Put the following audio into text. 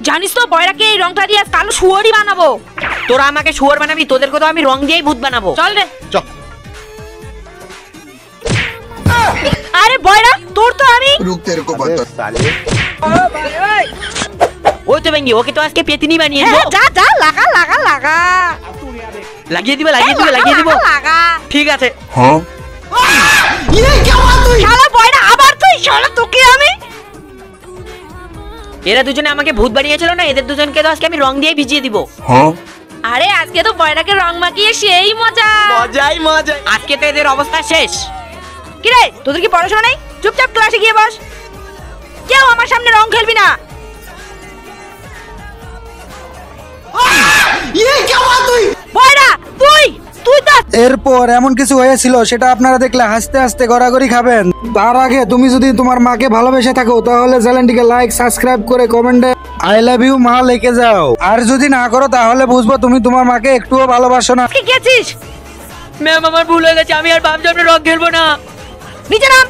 জানিস তো বয়রাকে এই রংটা দিয়ে কালো শুয়োরই বানাবো। তোরা আমাকে শুয়োর বানাবি, তোদেরকে তো আমি রং দিয়েই ভূত বানাবো। চল রে চল। আরে বয়রা তোর তো আমি रुक तेरे को बता ওই তো ভেঙ্গি, ওকে তো আজকে পেতিনি বানিয়ে হ্যাঁ, দেবো। যা যা লাগা লাগা লাগা লাগিয়ে দিব লাগিয়ে দিব লাগিয়ে দিব। লাগা ঠিক আছে। हाँ শালা বয়রা আবার তুই শালা তোকে আমি এরা দুজনে আমাকে ভূত বানিয়েছিল না, এদের দুজনকে তো আজকে আমি রং দিয়ে ভিজিয়ে দিব। हाँ আরে আজকে তো বয়রাকে রং মাখিয়ে সেই মজা। মজাই মজা, আজকে তো এদের অবস্থা শেষ। কি রে তোদের কি পড়াশোনা নেই? চুপচাপ ক্লাসে গিয়ে বস, কেউ আমার সামনে রং খেলবি না। বয়রা তুই তুই তো এরপর এমন কিছু হয়েছিল সেটা আপনারা দেখলে হাসতে হাসতে গড়াগড়ি খাবেন। তার আগে তুমি যদি তোমার মাকে ভালোবেসে থাকো তাহলে চ্যানেলটিকে লাইক সাবস্ক্রাইব করে কমেন্টে আই লাভ ইউ মা লিখে যাও। আর যদি না করো তাহলে বুঝবো তুমি তোমার মাকে একটুও ভালোবাসো না। কি গেছিস? ম্যাম আমার ভুল হয়ে গেছে, আমি আর বাপ জন্য রং খেলবো না। নিচে নাম।